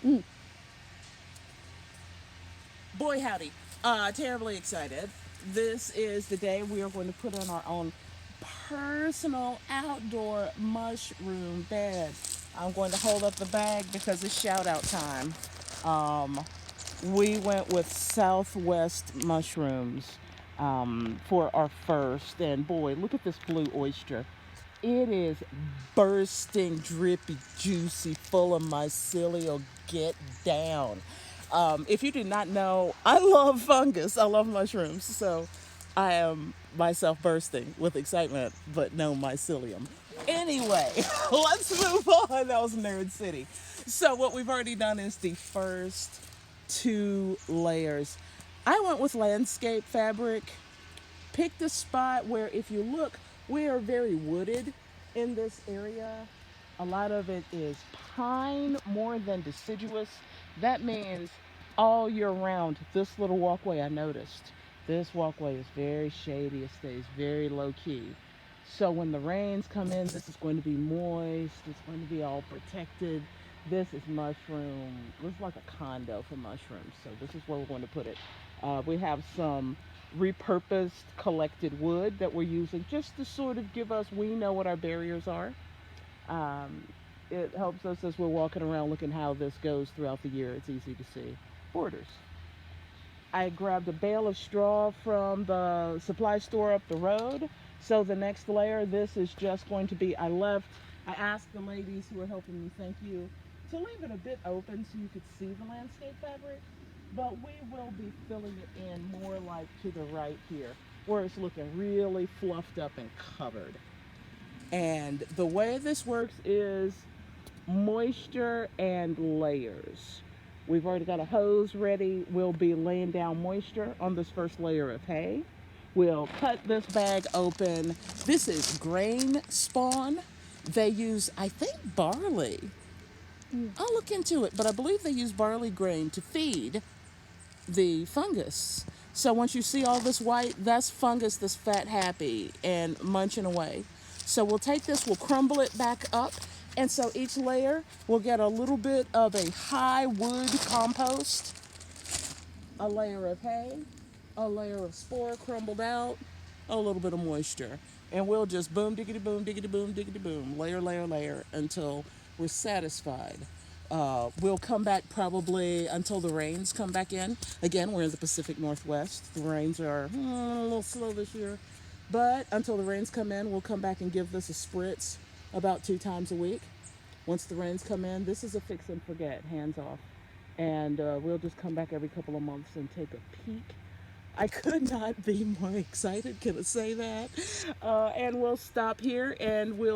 Mm. Boy, howdy. Terribly excited. This is the day we are going to put in our own personal outdoor mushroom bed. I'm going to hold up the bag because it's shout out time. Um, we went with Southwest mushrooms for our first, and boy, look at this blue oyster. It is bursting, drippy, juicy, full of mycelium. Get down. If you did not know, I love fungus. I love mushrooms. So I am myself bursting with excitement, but no mycelium. Anyway, let's move on. That was Nerd City. So what we've already done is the first two layers. I went with landscape fabric. Picked a spot where, if you look, we are very wooded in this area. A lot of it is pine more than deciduous. That means all year round, this little walkway, I noticed, this walkway is very shady. It stays very low key. So when the rains come in, this is going to be moist. It's going to be all protected. This is mushroom. This is like a condo for mushrooms. So this is where we're going to put it. We have some repurposed collected wood that we're using just to sort of give us, we know what our barriers are. Um, it helps us as we're walking around looking how this goes throughout the year. It's easy to see. Borders. I grabbed a bale of straw from the supply store up the road. So the next layer, this is just going to be, I asked the ladies who are helping me, thank you, to leave it a bit open so you could see the landscape fabric. But we will be filling it in more like to the right here, where it's looking really fluffed up and covered. And the way this works is moisture and layers. We've already got a hose ready. We'll be laying down moisture on this first layer of hay. We'll cut this bag open. This is grain spawn. They use, I think, barley. I'll look into it, but I believe they use barley grain to feed the fungus. So once you see all this white, that's fungus that's fat happy and munching away. So we'll take this, we'll crumble it back up. And so each layer will get a little bit of a high wood compost, a layer of hay, a layer of spore crumbled out, a little bit of moisture. And we'll just boom, diggity boom, diggity boom, diggity boom, layer, layer, layer until we're satisfied. We'll come back probably until the rains come back in. Again, we're in the Pacific Northwest. The rains are a little slow this year. But until the rains come in, we'll come back and give this a spritz about 2 times a week. Once the rains come in, this is a fix and forget, hands off. And we'll just come back every couple of months and take a peek. I could not be more excited, can I say that? And we'll stop here and we'll